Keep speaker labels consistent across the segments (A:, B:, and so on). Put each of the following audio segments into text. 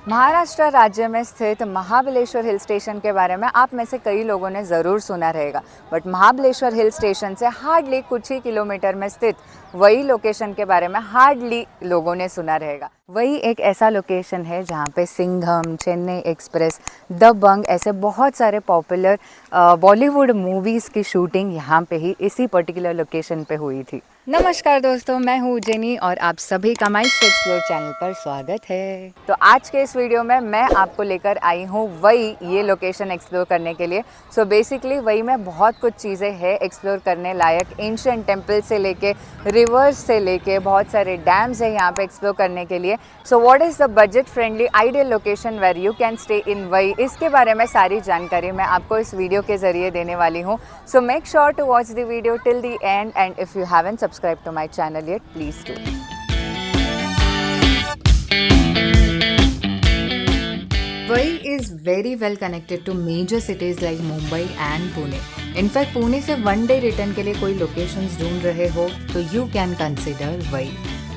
A: महाराष्ट्र राज्य में स्थित महाबलेश्वर हिल स्टेशन के बारे में आप में से कई लोगों ने ज़रूर सुना रहेगा, बट महाबलेश्वर हिल स्टेशन से हार्डली कुछ ही किलोमीटर में स्थित वही लोकेशन के बारे में हार्डली लोगों ने सुना रहेगा। वही एक ऐसा लोकेशन है जहाँ पे सिंघम, चेन्नई एक्सप्रेस, दबंग ऐसे बहुत सारे पॉपुलर बॉलीवुड मूवीज़ की शूटिंग यहाँ पे ही इसी पर्टिकुलर लोकेशन पे हुई थी। नमस्कार दोस्तों, मैं हूँ जेनी और आप सभी का माई स्ट्रीट एक्सप्लोर चैनल पर स्वागत है। तो आज के इस वीडियो में मैं आपको लेकर आई हूँ वही ये लोकेशन एक्सप्लोर करने के लिए। सो बेसिकली वही में बहुत कुछ चीज़ें हैं एक्सप्लोर करने लायक, एंशिएंट टेम्पल से लेके रिवर्स से लेके बहुत सारे डैम्स है यहाँ पे एक्सप्लोर करने के लिए। So what is the budget friendly ideal location where you can stay in Wai, इसके बारे में सारी जानकारी मैं आपको इस वीडियो के ज़रिए देने वाली हूँ। So make sure to watch the video till the end and if you haven't subscribe to my channel yet, please do. Vahi is very well connected to major cities like Mumbai and Pune. In fact, Pune से one day return के लिए कोई locations ढूंढ रहे हो तो you can consider वही।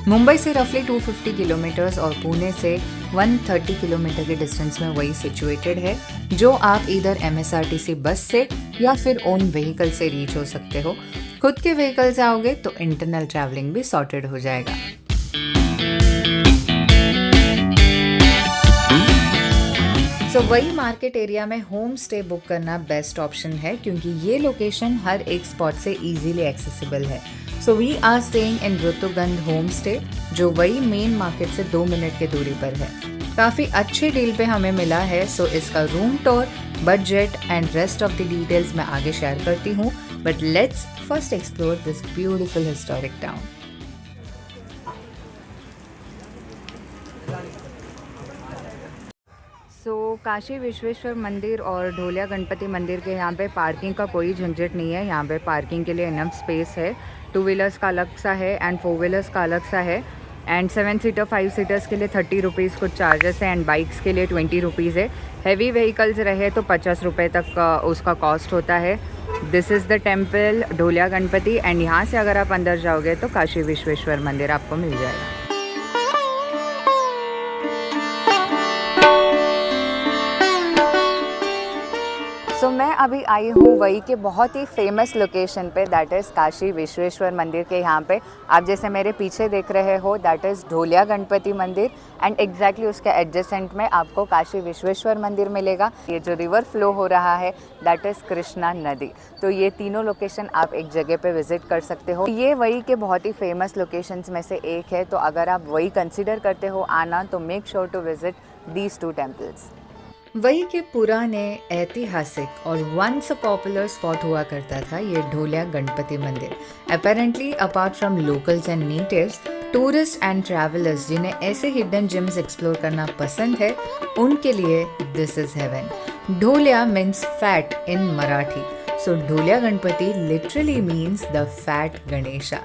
A: मुंबई से रफली 250 किलोमीटर्स और पुणे से 130 किलोमीटर के डिस्टेंस में वही सिचुएटेड है, जो आप इधर MSRTC बस से या फिर ओन व्हीकल से रीच हो सकते हो। खुद के व्हीकल से आओगे तो इंटरनल ट्रैवलिंग भी सॉर्टेड हो जाएगा। सो वही मार्केट एरिया में होम स्टे बुक करना बेस्ट ऑप्शन है, क्योंकि ये लोकेशन हर एक स्पॉट से इजीली एक्सेसिबल है। So we are staying in Ritugandh home stay, जो वही मेन मार्केट से 2 मिनट की दूरी पर है। काफ़ी अच्छी डील पे हमें मिला है। सो इसका room tour, budget and rest of the details मैं आगे शेयर करती हूँ, but let's first explore this beautiful historic town. So Kashi Vishweshwar मंदिर और ढोलिया गणपति मंदिर के यहाँ पे पार्किंग का कोई झंझट नहीं है। यहाँ पे पार्किंग के लिए इनफ स्पेस है। 2 व्हीलर्स का अलग सा है एंड 4 व्हीलर्स का अलग सा है। एंड 7 सीटर 5 सीटर्स के लिए 30 रुपीज़ कुछ चार्जेस है एंड बाइक्स के लिए 20 रुपीज़ है। हैवी व्हीकल्स रहे तो 50 रुपये तक उसका कॉस्ट होता है। This is the temple Dholia Ganpati and यहाँ से अगर आप अंदर जाओगे तो काशी विश्वेश्वर मंदिर आपको मिल जाएगा। सो मैं अभी आई हूँ वही के बहुत ही फेमस लोकेशन पे, दैट इज़ काशी विश्वेश्वर मंदिर के यहाँ पे। आप जैसे मेरे पीछे देख रहे हो दैट इज़ ढोलिया गणपति मंदिर एंड एग्जैक्टली उसके एडजेसेंट में आपको काशी विश्वेश्वर मंदिर मिलेगा। ये जो रिवर फ्लो हो रहा है दैट इज़ कृष्णा नदी। तो ये तीनों लोकेशन आप एक जगह पे विजिट कर सकते हो। ये वही के बहुत ही फेमस लोकेशंस में से एक है। तो अगर आप वही कंसिडर करते हो आना तो make sure to visit these 2 temples. Wai के पुराने ऐतिहासिक और वंस अ पॉपुलर स्पॉट हुआ करता था ये ढोलिया गणपति मंदिर। Apparently apart from locals and natives, tourist and travellers जिन्हें ऐसे हिडन जिम्स एक्सप्लोर करना पसंद है, उनके लिए this is heaven. Dholia means fat in Marathi, so Dholia Ganpati literally means the fat Ganesha.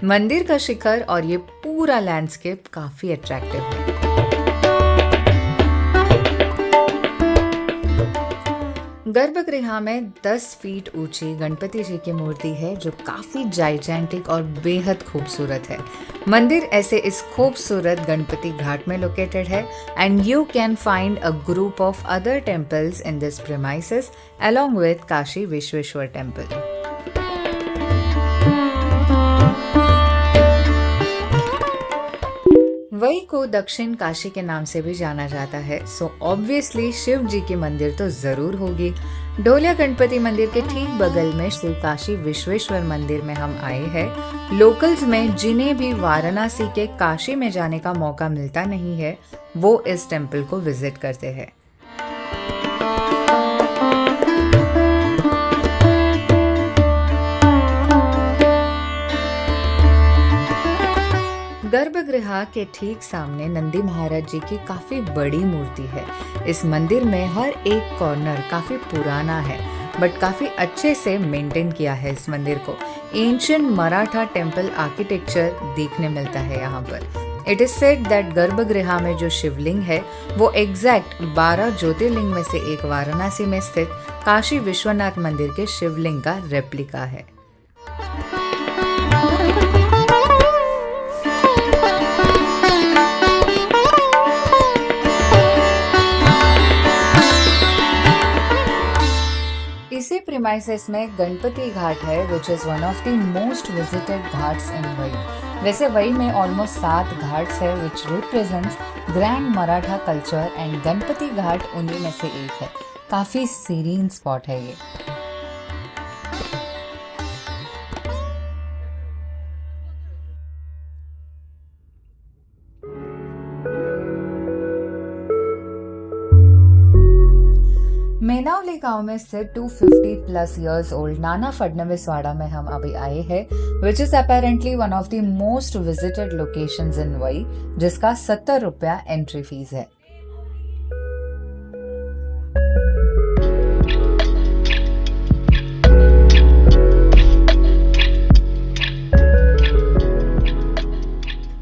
A: मंदिर का शिखर और ये पूरा लैंडस्केप काफी अट्रैक्टिव है। गर्भगृह में 10 फीट ऊंची गणपति जी की मूर्ति है, जो काफी जाइजेंटिक और बेहद खूबसूरत है। मंदिर ऐसे इस खूबसूरत गणपति घाट में लोकेटेड है and you can find a group of other temples in this premises along with Kashi Vishweshwar temple. वही को दक्षिण काशी के नाम से भी जाना जाता है। सो ऑब्वियसली शिव जी की मंदिर तो जरूर होगी। ढोलिया गणपति मंदिर के ठीक बगल में श्री काशी विश्वेश्वर मंदिर में हम आए हैं। लोकल्स में जिन्हें भी वाराणसी के काशी में जाने का मौका मिलता नहीं है, वो इस टेम्पल को विजिट करते हैं। गर्भगृह के ठीक सामने नंदी महाराज जी की काफी बड़ी मूर्ति है। इस मंदिर में हर एक कॉर्नर काफी पुराना है, बट काफी अच्छे से मेंटेन किया है इस मंदिर को। एंशिएंट मराठा टेम्पल आर्किटेक्चर देखने मिलता है यहाँ पर। इट इज सेड दैट गर्भगृह में जो शिवलिंग है वो एग्जैक्ट 12 ज्योतिर्लिंग में से एक वाराणसी में स्थित काशी विश्वनाथ मंदिर के शिवलिंग का रेप्लिका है। प्रिमाइसेस में गणपति घाट है which is one of the most visited ghats in Wai. वैसे वही में ऑलमोस्ट 7 घाट्स है which represents grand Maratha culture and Ganpati Ghat उन्हीं में से एक है। काफ़ी सीरीन स्पॉट है ये। मेनावली गांव में स्थित 250 plus years old Nana Phadnavis वाड़ा में हम अभी आए हैं which is apparently one of the most visited locations इन वही, जिसका 70 रुपया एंट्री फीस है।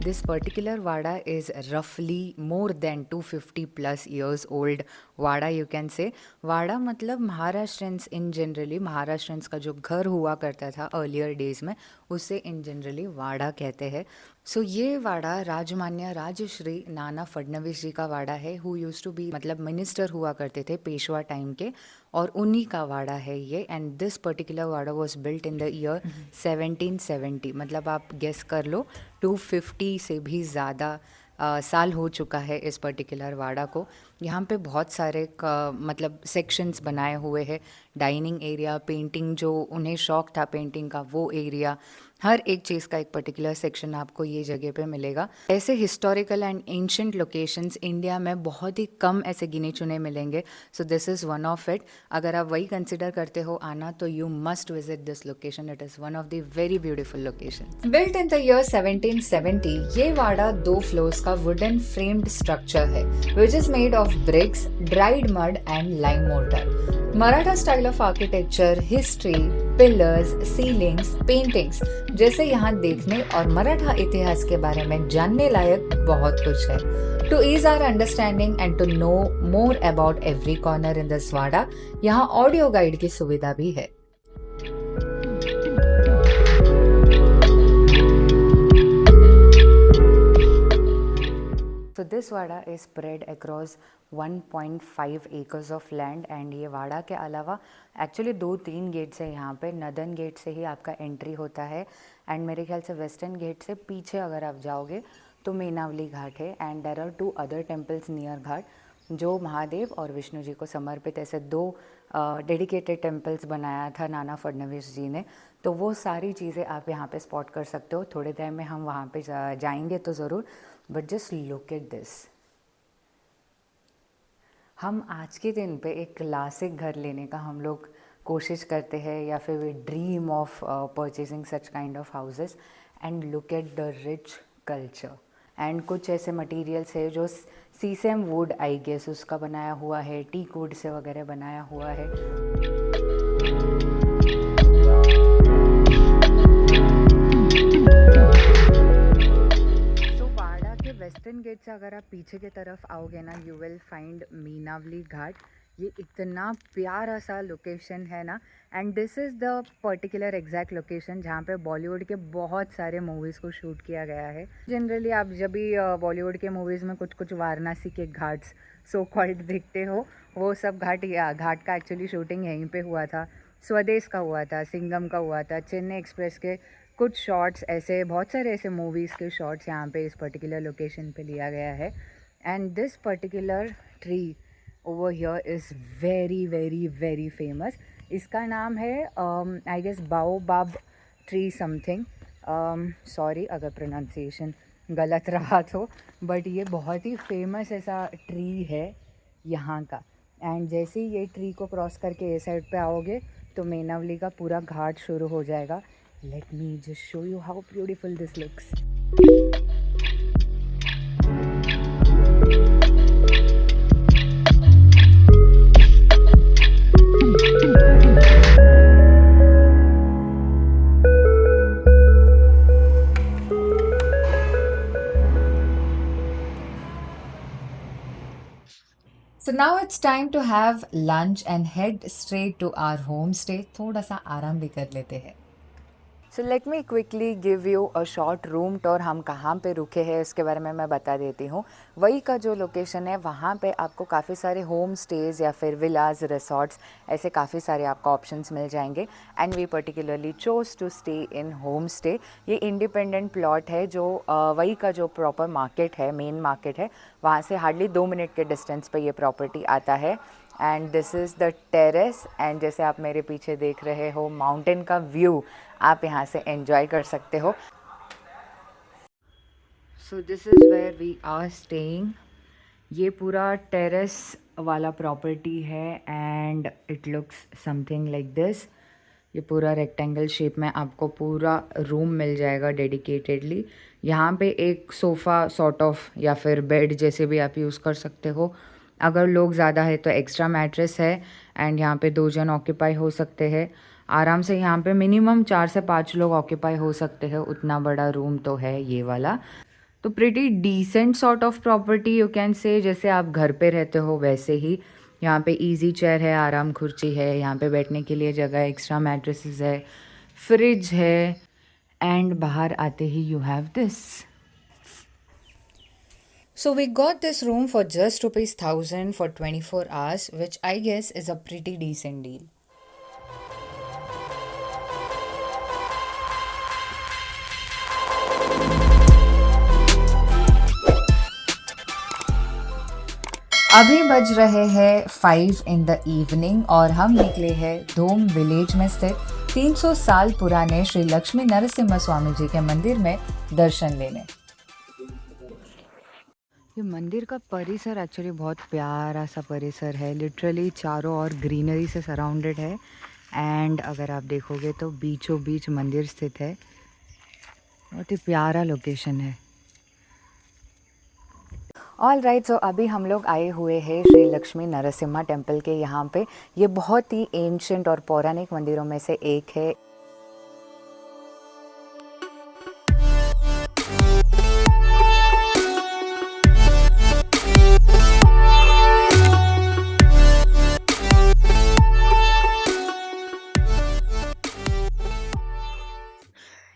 A: This particular Vada is roughly more than 250 plus years old Vada, you can say. Vada मतलब महाराष्ट्रियंस इन जनरली, महाराष्ट्रियंस का जो घर हुआ करता था अर्लियर डेज में, उसे इन जनरली वाड़ा कहते हैं। सो ये वाड़ा राजमान्य राजश्री नाना फडणवीस जी का वाड़ा है, हु यूज टू बी मतलब मिनिस्टर हुआ करते थे पेशवा टाइम के, और उन्हीं का वाड़ा है ये। And this particular wada was built in the year 1770। मतलब आप गेस कर लो 250 से भी ज़्यादा साल हो चुका है इस पर्टिकुलर वाड़ा को। यहाँ पे बहुत सारे मतलब सेक्शंस बनाए हुए हैं, डाइनिंग एरिया, पेंटिंग जो उन्हें शौक था पेंटिंग का वो एरिया, हर एक चीज़ का एक पर्टिकुलर सेक्शन आपको ये जगह पे मिलेगा। ऐसे historical and ancient locations India में बहुत ही कम ऐसे गिने चुने मिलेंगे। सो this is one of it. अगर आप वही कंसिडर करते हो आना तो you must visit this location. It is one of the very beautiful location. Built in the year 1770, ये वाड़ा 2 फ्लोर्स का वुडन फ्रेम्ड स्ट्रक्चर है which is made of BRICS, dried mud and lime mortar. Maratha style of architecture, history, pillars, ceilings, paintings जैसे यहाँ देखने और मराठा इतिहास के बारे में जानने लायक बहुत कुछ है। To ease our understanding and to know more about every corner in this wada, यहाँ ऑडियो गाइड की सुविधा भी है। So this Vadra is spread across 1.5 acres of land and ये वाड़ा के अलावा एक्चुअली 2-3 गेट्स है यहाँ पे। नदन गेट से ही आपका एंट्री होता है एंड मेरे ख्याल से वेस्टर्न गेट से पीछे अगर आप जाओगे तो मेनावली घाट है। And there are 2 other temples near ghat जो महादेव और विष्णु जी को समर्पित ऐसे 2 डेडिकेटेड टेम्पल्स बनाया था नाना फडणवीस जी ने। तो वो सारी चीज़ें आप यहाँ पे स्पॉट कर सकते हो। थोड़े टाइम में हम वहाँ पे जाएंगे तो ज़रूर, but just look at this. हम आज के दिन पे एक क्लासिक घर लेने का हम लोग कोशिश करते हैं या फिर we dream of purchasing such kind of houses and look at the rich culture. And कुछ ऐसे मटेरियल्स है जो सीसम वुड आई गेस उसका बनाया हुआ है, टीक वुड से वगैरह बनाया हुआ है। वेस्टर्न गेट से अगर आप पीछे की तरफ आओगे ना, यू विल फाइंड मीनावली घाट। ये इतना प्यारा सा लोकेशन है ना, and this is the particular exact location जहाँ पे बॉलीवुड के बहुत सारे मूवीज़ को शूट किया गया है। जनरली आप जब भी बॉलीवुड के मूवीज़ में कुछ कुछ वाराणसी के घाट्स सो कॉल्ड देखते हो, वो सब घाट का एक्चुअली शूटिंग यहीं पे हुआ था। स्वदेश का हुआ था, सिंघम का हुआ था, चेन्नई एक्सप्रेस के कुछ शॉट्स, ऐसे बहुत सारे ऐसे मूवीज़ के शॉट्स यहाँ पे इस पर्टिकुलर लोकेशन पे लिया गया है। And this particular tree over here is very very very famous. इसका नाम है I guess baobab tree something. Sorry अगर प्रोनाउंसिएशन गलत रहा तो, बट ये बहुत ही फेमस ऐसा ट्री है यहाँ का। एंड जैसे ही ये ट्री को क्रॉस करके इस साइड पे आओगे तो मेनावली का पूरा घाट शुरू हो जाएगा। Let me just show you how beautiful this looks. So now it's time to have lunch and head straight to our homestay. थोड़ा सा आराम भी कर लेते हैं। So let me quickly give you a short room tour. हम कहाँ पे रुके हैं उसके बारे में मैं बता देती हूँ। वही का जो लोकेशन है वहाँ पे आपको काफ़ी सारे होम स्टेज़ या फिर विलाज रिसॉर्ट्स ऐसे काफ़ी सारे आपको ऑप्शंस मिल जाएंगे। And we particularly chose to stay in home stay. ये इंडिपेंडेंट प्लॉट है जो वही का जो प्रॉपर मार्केट है, मेन मार्केट है, वहाँ से हार्डली 2 मिनट के डिस्टेंस पे ये प्रॉपर्टी आता है। And this is the terrace. And जैसे आप मेरे पीछे देख रहे हो माउंटेन का व्यू आप यहाँ से एंजॉय कर सकते हो। So this is where we are staying. ये पूरा टेरेस वाला प्रॉपर्टी है and it looks something like this. ये पूरा रेक्टेंगल शेप में आपको पूरा रूम मिल जाएगा डेडिकेटेडली। यहाँ पे एक सोफ़ा सॉर्ट ऑफ या फिर बेड जैसे भी आप यूज़ कर सकते हो। अगर लोग ज़्यादा है तो एक्स्ट्रा मैट्रेस है। एंड यहाँ पे 2 जन ऑक्यूपाई हो सकते हैं आराम से। यहाँ पे मिनिमम 4 से 5 लोग ऑक्यूपाई हो सकते हैं, उतना बड़ा रूम तो है ये वाला। तो pretty decent sort of property you can say, जैसे आप घर पे रहते हो वैसे ही। यहाँ पे इजी चेयर है, आराम कुर्सी है, यहाँ पे बैठने के लिए जगह, एक्स्ट्रा मैट्रेसेस है, फ्रिज है। एंड बाहर आते ही you have this. So we got this room for just ₹1,000 for 24 hours, which I guess is a pretty decent deal. अभी बज रहे हैं 5 in the evening और हम निकले हैं धूम विलेज में स्थित 300 साल पुराने श्री लक्ष्मी नरसिम्हा स्वामी जी के मंदिर में दर्शन लेने। ये मंदिर का परिसर एक्चुअली बहुत प्यारा सा परिसर है। लिटरली चारों ओर ग्रीनरी से सराउंडेड है। एंड अगर आप देखोगे तो बीचों बीच मंदिर स्थित है। बहुत ही प्यारा लोकेशन है। ऑल राइट, सो अभी हम लोग आए हुए हैं श्री लक्ष्मी नरसिम्हा टेम्पल के यहाँ पे। ये बहुत ही एंशंट और पौराणिक मंदिरों में से एक है।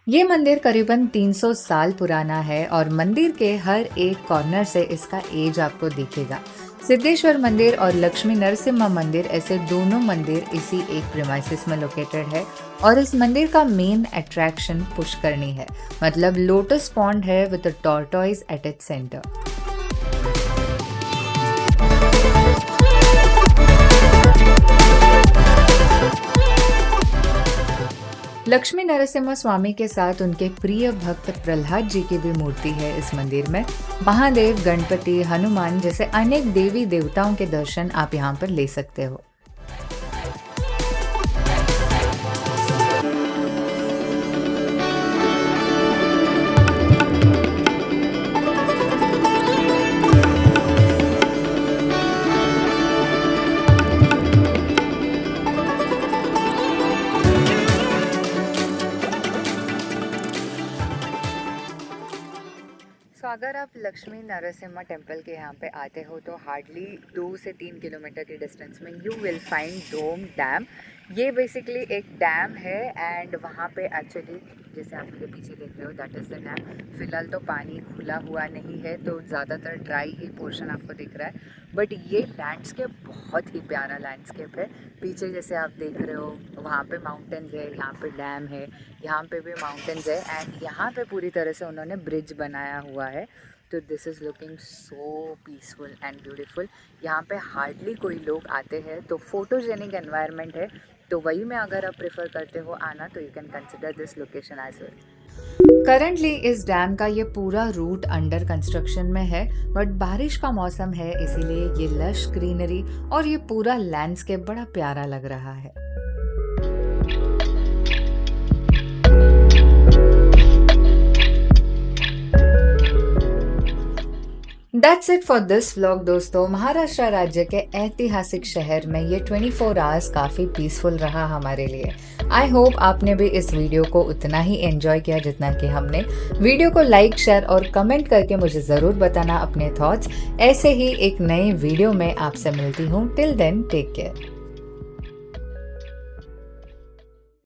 A: ये मंदिर करीबन 300 साल पुराना है और मंदिर के हर एक कॉर्नर से इसका एज आपको दिखेगा। सिद्धेश्वर मंदिर और लक्ष्मी नरसिम्हा मंदिर ऐसे दोनों मंदिर इसी एक प्रीमाइसिस में लोकेटेड है। और इस मंदिर का मेन अट्रैक्शन पुष्करणी है, मतलब लोटस पॉन्ड है with a tortoise at its centre. Lakshmi Narasimha Swami के साथ उनके प्रिय भक्त प्रहलाद जी की भी मूर्ति है इस मंदिर में। महादेव, गणपति, हनुमान जैसे अनेक देवी देवताओं के दर्शन आप यहाँ पर ले सकते हो। अगर आप लक्ष्मी नरसिम्हा टेम्पल के यहाँ पे आते हो तो हार्डली 2 से 3 किलोमीटर के डिस्टेंस में you will find Dhom dam. ये बेसिकली एक डैम है एंड वहाँ पे एक्चुअली जैसे आप मेरे पीछे देख रहे हो दैट इज़ द डैम। फिलहाल तो पानी खुला हुआ नहीं है तो ज़्यादातर ड्राई ही पोर्शन आपको दिख रहा है। बट ये लैंडस्केप बहुत ही प्यारा लैंडस्केप है। पीछे जैसे आप देख रहे हो वहाँ पे माउंटेन्स है, यहाँ पे डैम है, यहाँ पे भी माउंटेन्स है एंड यहाँ पे पूरी तरह से उन्होंने ब्रिज बनाया हुआ है। तो this is looking so peaceful and beautiful. यहाँ पे हार्डली कोई लोग आते हैं तो फोटोजेनिक एनवायरनमेंट है। तो वही में अगर आप प्रेफर करते हो आना तो you can consider this location as well. Currently इस डैम का ये पूरा रूट अंडर कंस्ट्रक्शन में है बट बारिश का मौसम है इसीलिए ये लश ग्रीनरी और ये पूरा लैंडस्केप बड़ा प्यारा लग रहा है। That's it for this vlog दोस्तों। महाराष्ट्र राज्य के ऐतिहासिक शहर में ये 24 आवर्स काफ़ी पीसफुल रहा हमारे लिए। आई होप आपने भी इस वीडियो को उतना ही एंजॉय किया जितना कि हमने। वीडियो को लाइक, शेयर और कमेंट करके मुझे ज़रूर बताना अपने थॉट्स। ऐसे ही एक नए वीडियो में आपसे मिलती हूँ। Till then take care.